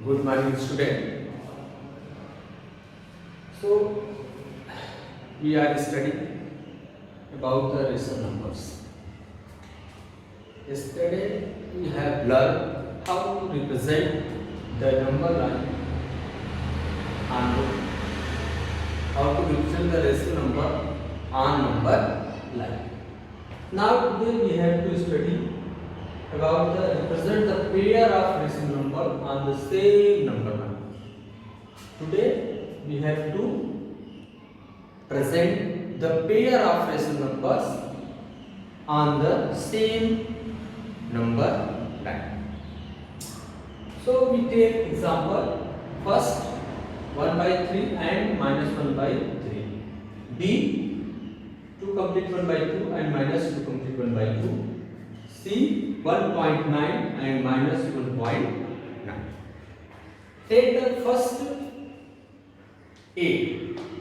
Good morning, student. So, we are studying about the rational numbers. Yesterday, we have learned how to represent the number line and how to represent the rational number on number line. Now, today we have to study about the represent the pair of rational number on the same number line. Today we have to present the pair of rational numbers on the same number line. So we take example first 1 by 3 and minus 1 by 3. B 2 complete 1 by 2 and minus 2 complete 1 by 2. C 1.9 and minus 1.9. Take the first A.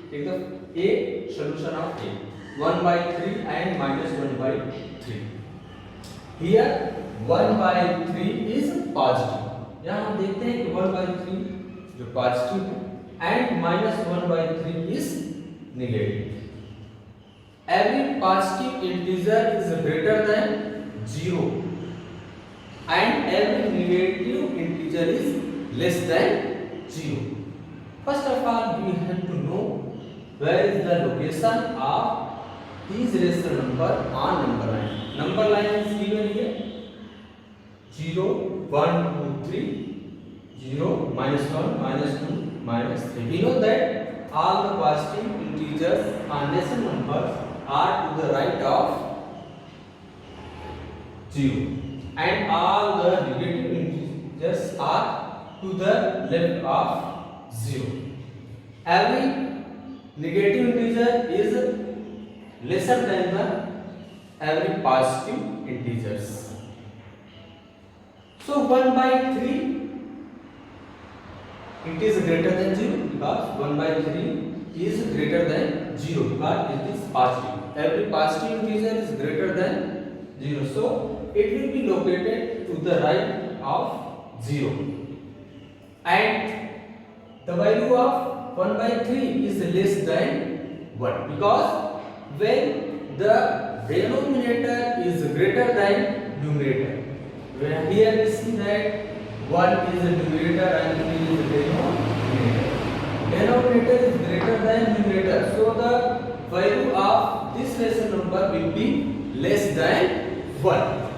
Take the A solution of A. 1 by 3 and minus 1 by 3. Here 1 by 3 is positive. यहाँ हम देखते हैं कि 1 by 3 जो positive है and minus 1 by 3 is negative. Every positive integer is greater than 0 and every negative integer is less than 0. First of all, we have to know where is the location of these rational number on number line. Number line is given here 0, 1, 2, 3, 0, minus 1, minus 2, minus 3. We know that all the positive integers on rational numbers are to the right of 0 and all the negative integers are to the left of 0. Every negative integer is lesser than the every positive integers. So 1 by 3 it is greater than 0 because 1 by 3 is greater than 0 because it is positive. Every positive integer is greater than 0. So it will be located to the right of 0 and the value of 1 by 3 is less than 1 because when the denominator is greater than numerator, where here we see that 1 is a numerator and 3 is a denominator. Denominator is greater than numerator, so the value of this rational number will be less than 1.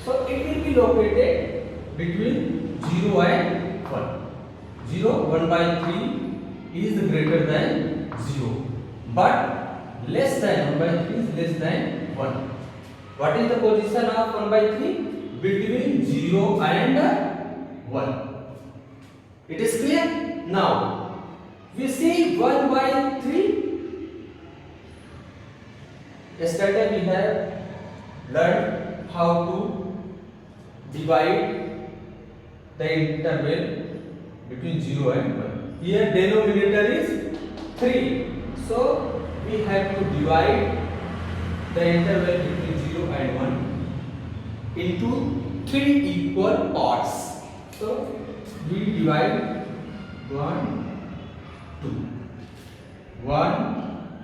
So it will be located between 0 and 1. 0, 1 by 3 is greater than 0. But less than 1 by 3 is less than 1. What is the position of 1 by 3? Between 0 and 1. It is clear? Now, we see 1 by 3. Yesterday we have learned how to divide the interval between 0 and 1. Here denominator is 3. So we have to divide the interval between 0 and 1 into 3 equal parts. So we divide 1, 2. 1,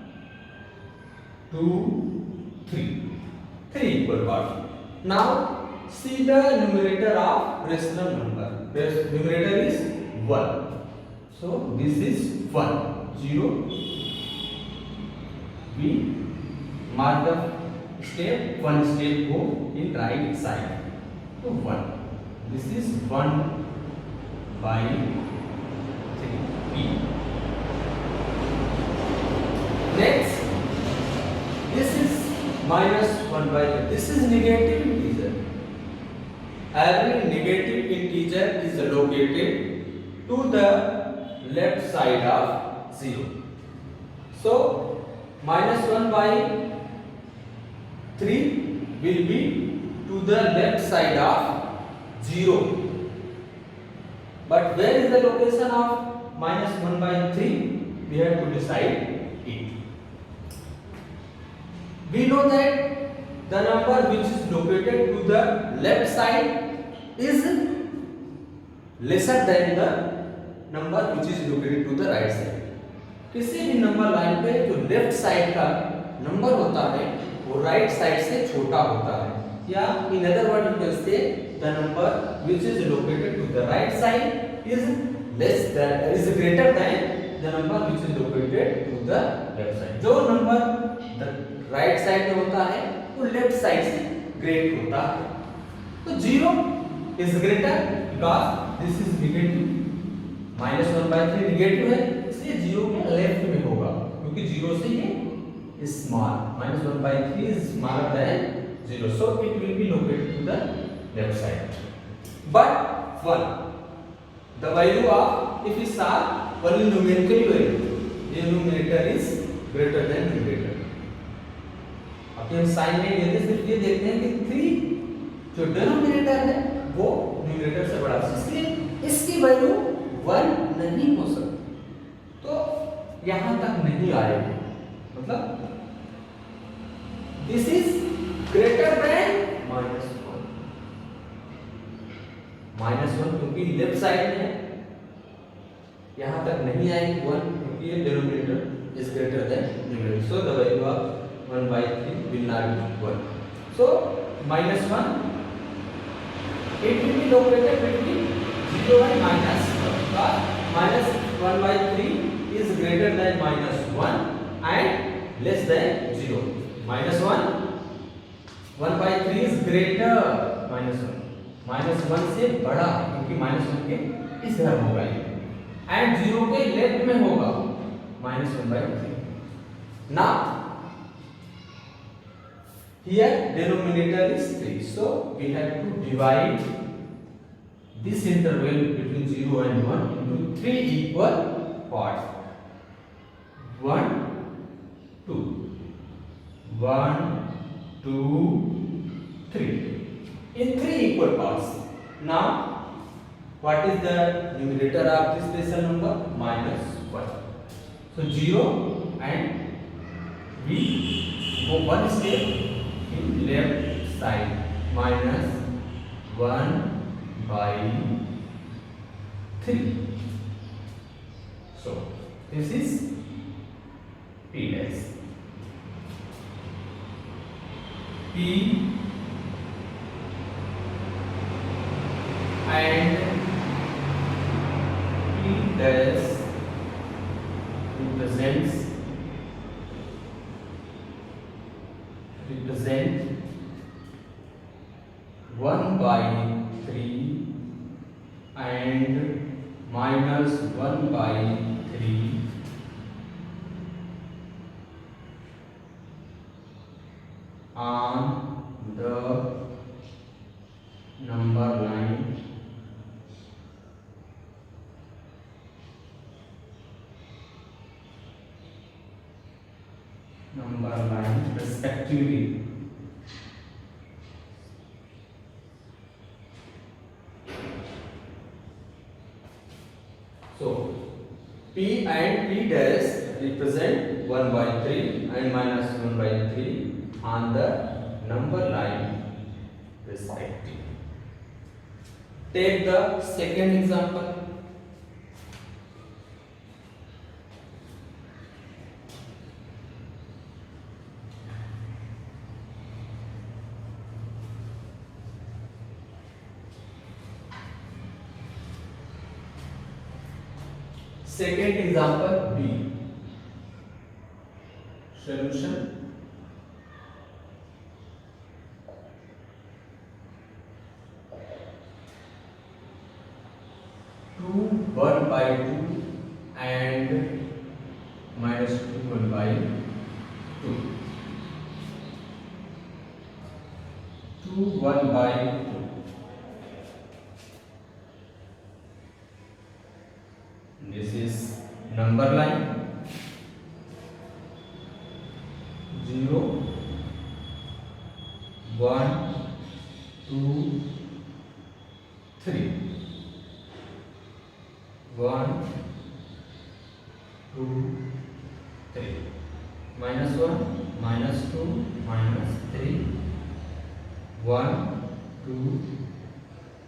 2, 3. 3 equal parts. Now see the numerator of rational number. The numerator is 1. So this is 1. 0. We mark the step. One step go in right side. So 1. This is 1 by 3. Next, this is minus 1 by 3. This is negative integer. Every negative integer is located to the left side of 0. So minus 1 by 3 will be to the left side of 0. But where is the location of minus 1 by 3? We have to decide it. We know that the number which is located to the left side is lesser than the number which is located to the right side. किसी भी number line पे जो left side का number होता है वो right side से छोटा होता है, या in other word you can say the number which is located to the right side is greater than the number which is located to the left side. जो नंबर राइट साइड में होता है वो लेफ्ट साइड से great होता है. तो 0 is greater because this is negative, -1/3 negative है इसलिए 0 के लेफ्ट में होगा क्योंकि 0 से ये small, -1/3 is smaller than 0, so it will be located to the left side. But 1, the value of if is only numerical value, denominator is greater than numerator. अब हम साइन में लेते सिर्फ ये देखते हैं कि 3 जो डिनोमिनेटर है वो न्यूमरेटर से बड़ा, इसलिए इसकी वैल्यू 1 नहीं हो सकती, तो यहां तक नहीं आएगी, मतलब दिस इज ग्रेटर देन -1 क्योंकि लेफ्ट साइड में है, यहां तक नहीं आएगी 1 क्योंकि ये denominator is greater than numerator, so the value of 1/3 will not be 1. So -1 it will be located between 0 and -1. -1/3 is greater than -1 and less than 0. -1 1/3 is greater -1, -1 से बड़ा क्योंकि -1 के इस तरफ होगा ये, एंड 0 के लेफ्ट में होगा -1/3. Now here denominator is 3, so we have to divide this interval between 0 and 1 into 3 equal parts. 1 2 1 2 3 in 3 equal parts. Now what is the numerator of this special number? -1. So 0 and we go one step in left side, -1/3. So this is P dash. P and P dash represent 1/3 and -1/3 on the number line respectively. So P and P dash represent 1/3 and -1/3 on the number line respectively. Take the second example. Second example B. Solution. Two 1/2 and -2 1/2. 2 1/2. This is number line 0 1 2 3 1 2 3 -1 -2 -3 1 2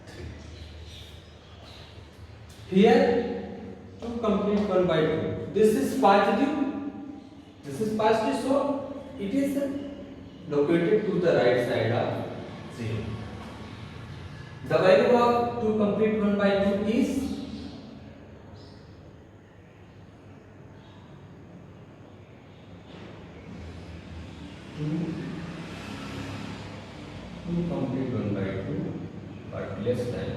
3. Here 2 complete 1 by 2. This is positive. This is positive, so it is located to the right side of 0. The value of 2 complete 1 by 2 is 2 complete 1 by 2 but less than.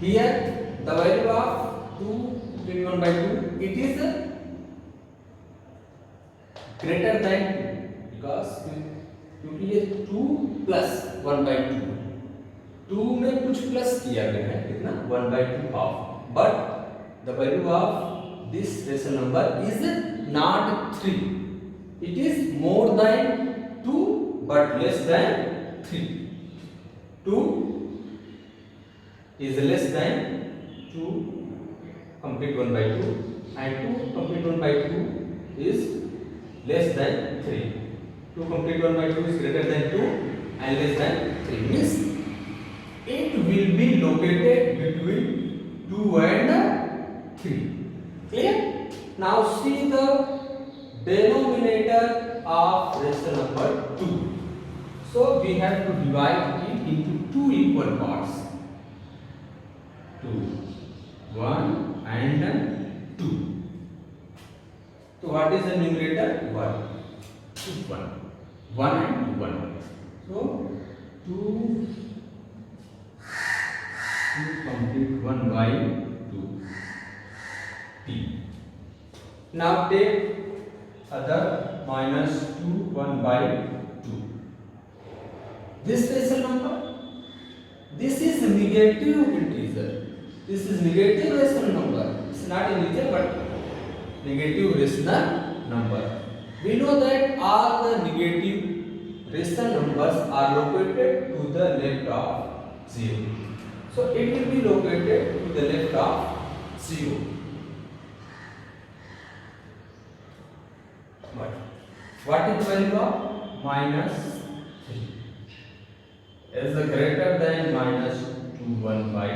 Here the value of 2 complete 1 by 2, it is greater than 2 because क्योंकि ये 2 plus 1 by 2, 2 में कुछ plus किया गया है कितना 1 by 2 half, but the value of this rational number is not 3, it is more than 2 but less than 3. 2 is less than 2 complete 1 by 2 and 2 complete 1 by 2 is less than 3. 2 complete 1 by 2 is greater than 2 and less than 3, means it will be located between 2 and 3. Clear? Now see the denominator of rational number 2. So we have to divide it into 2 equal parts. 2, 1 and 2. So what is the numerator? 1. 1. 1 and 1. So 2 complete 1 by 2 t. Now take other minus 2 1 by 2. This rational number, this is negative integer. This is negative rational number. It's not integer but negative rational number. We know that all the negative rational numbers are located to the left of 0. So it will be located to the left of 0. But what is the value of minus 3? Is greater than minus 2 1 by.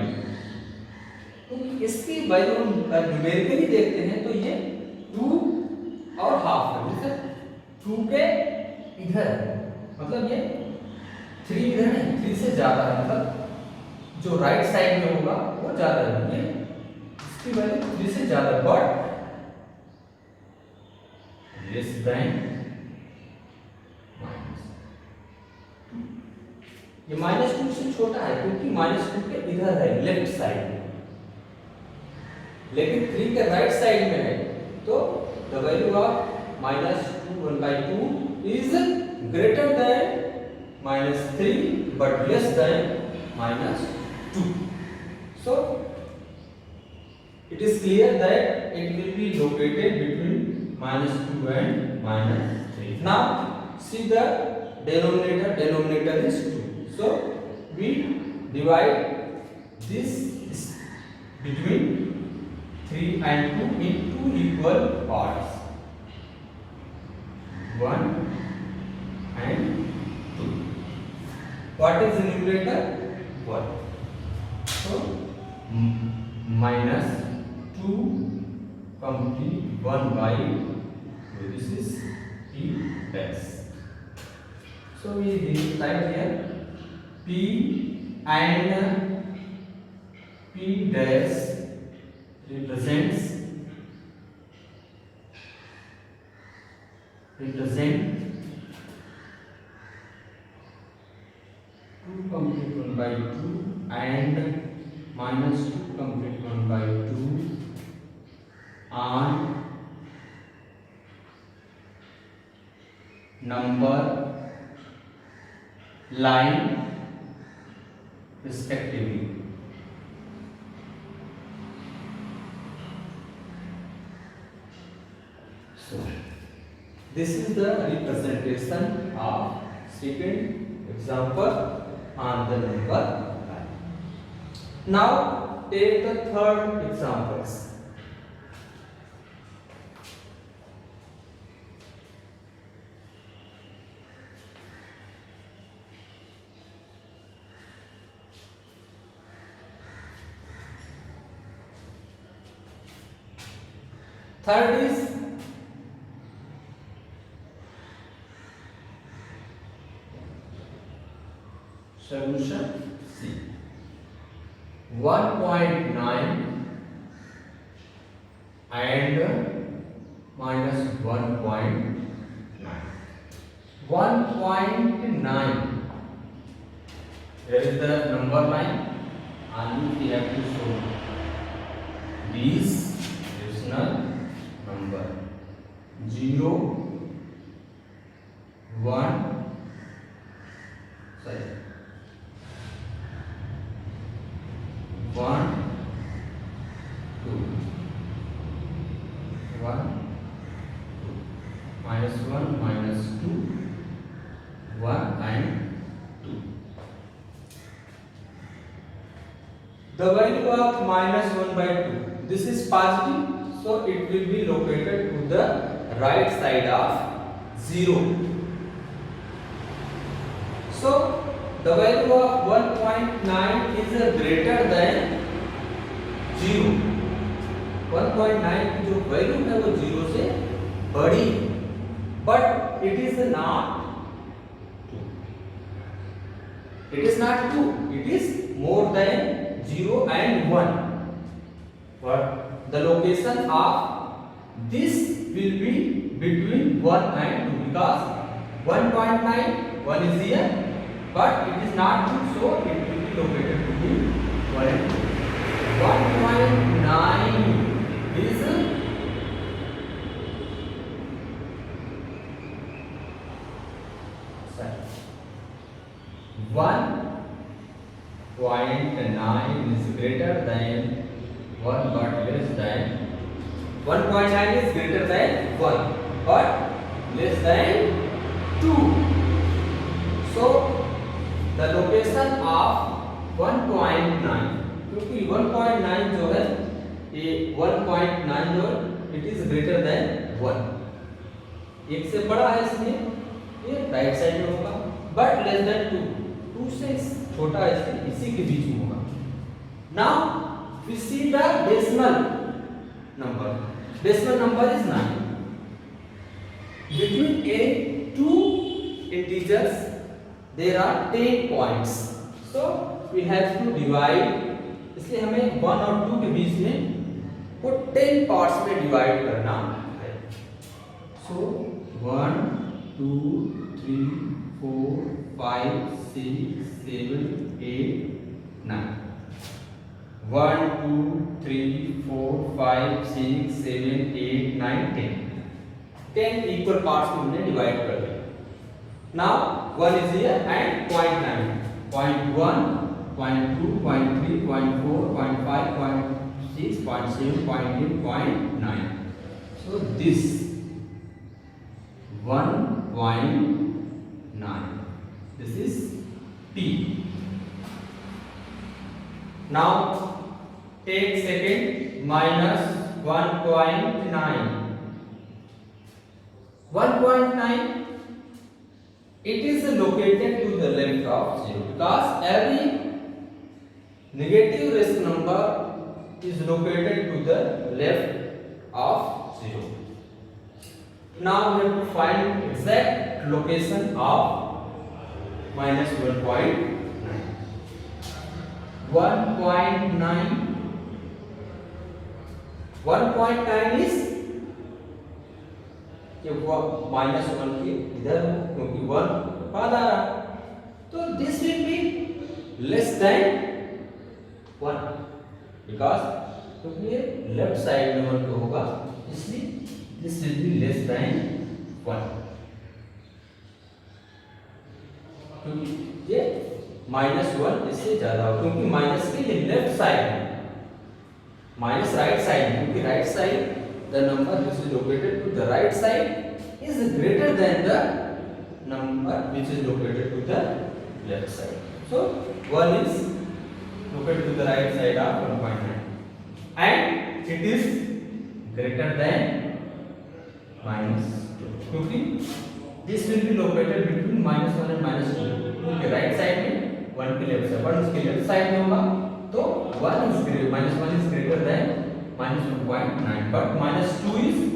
तो इसकी value numerically देखते हैं तो ये 2 और half है, जैसे 2 के इधर है, मतलब ये 3 इधर है, 3 से ज्यादा है, मतलब जो राइट साइड में होगा वो ज्यादा है, ये इसकी वैल्यू 3 से ज्यादा बट लेस देन ये माइनस 2 से छोटा है क्योंकि माइनस 2 के इधर है लेफ्ट साइड में, लेकिन 3 के राइट साइड में है, तो the value of minus 2 1 by 2 is greater than minus 3 but less than minus 2. So it is clear that it will be located between minus 2 and minus 3. Now see the denominator. Denominator is 2. So we divide this between 3 and 2 in 2 equal parts. 1 and 2. What is the numerator? 1. So minus 2 complete 1 by 2. This is P dash. So we write here P and P dash represent 2 complete 1 by 2 and minus 2 complete 1 by 2 on number line respectively. So this is the representation of second example on the number line. Now take the third examples. Third is solution C 1.9 and minus 1.9. 1.9, here is the number line and we have to show these rational number 0 1 sorry 1 2 1 2 minus 1 minus 2 1 and 2. The value of minus 1 by 2, this is positive, so it will be located to the right side of 0. So the value of 1.9 is greater than 0. 1.9 की जो value है वो 0 से बड़ी, but it is not 2. It is not 2. It is more than 0 and 1. But the location of this will be between 1 and 2 because 1.9, 1 is here, but it is not 2, so it will be located between 1 and 2. 1.9 is 1.9 is greater than 1 but less than 1.9 is greater than 1 but less than 2. So the location of 1.9, क्योंकि 1.9 जो है ये 1.9 जो it is greater than 1, एक से बड़ा है इसलिए ये राइट साइड में होगा, but less than 2, 2 से छोटा है इसलिए इसी के बीच में होगा. Now we see the decimal number. Decimal number is 9. Between a two integers there are 10 points. So we have to divide. इसलिए हमें 1 और 2 के बीच में को 10 पार्ट्स में डिवाइड करना है. So 1 2 3 4 5 6 7 8 9. 1 2 3 4 5 6 7 8 9 10. 10 equal parts में हमने डिवाइड कर दिया. Now 1 is here and 0.9, 0.1, 0.2, 0.3, 0.4, 0.5, 0.6, 0.7, 0.8, 0.9. So this 1.9. This is P. Now take second minus 1.9. 1.9, it is located to the left of 0 because every negative rational number is located to the left of 0. Now we have to find exact location of minus 1.9. 1.9 is ये minus 1 के इधर क्योंकि 1 बाद आ रहा, तो this will be less than 1 because क्योंकि ये left side में 1 पे होगा, इसलिए this will be less than 1 क्योंकि ये माइनस 1 इससे ज्यादा होगा क्योंकि माइनस के ये लेफ्ट साइड है, माइनस राइट साइड, क्योंकि right side the number which is located to the right side is greater than the number which is located to the left side. So 1 is located to the right side of 1.9 and it is greater than minus 2 क्योंकि this will be located between minus 1 and minus 2 क्योंकि right side में 1 के left side, 1 उसके left side में होगा, तो 1 is greater, minus 1 is greater than minus 1.9, but minus 2 is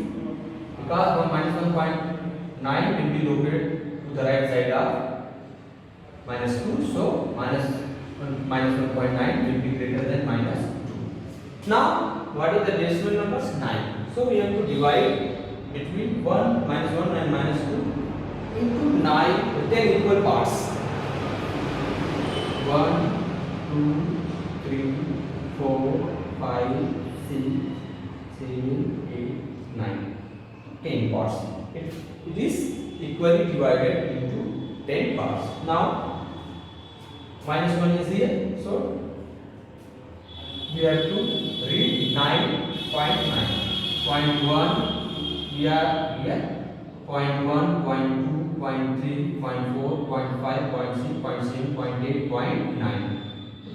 because minus 1.9 will be located to the right side of minus 2, so minus 1.9 will be greater than minus 2. Now, what is the decimal numbers? 9. So we have to divide between 1, minus 1 and minus 2 into 9, 10 equal parts. 1, 2, 3, 4, 5, 6, 7, 8, 9. 10 parts. It is equally divided into 10 parts. Now, minus 1 is here, so we have to read 9.9. Point 1 we are here. Point 1, point 2, point 3, point 4, point 5, point 6, point 7, point 8, point 9.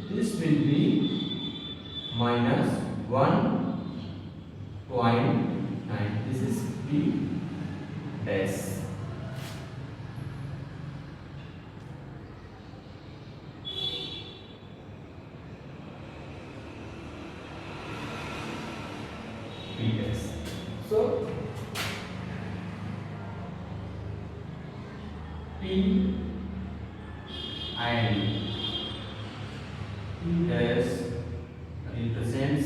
This will be minus 1.9. This is B dash. B dash. So P and P dash represent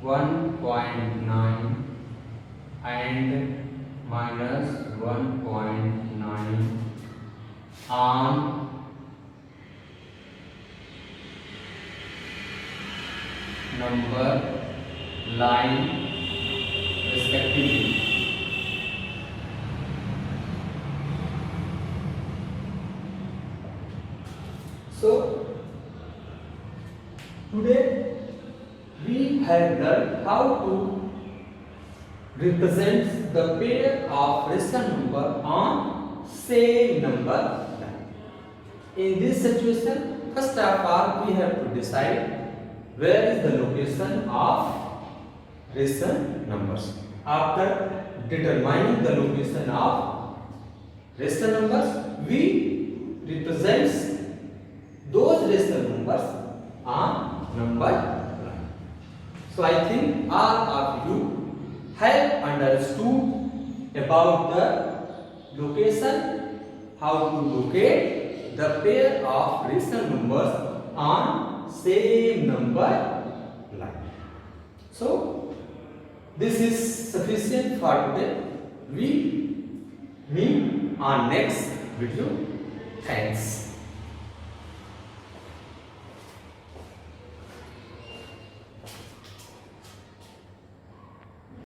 1.9 and minus 1.9 on number line respectively. So today we have learned how to represent the pair of rational number on same number line. In this situation, first of all we have to decide where is the location of rational numbers. After determining the location of rational numbers, we represent those rational numbers on number line. So I think all of you have understood about the location, how to locate the pair of rational numbers on same number line. So this is sufficient for today. We meet on next video. Thanks.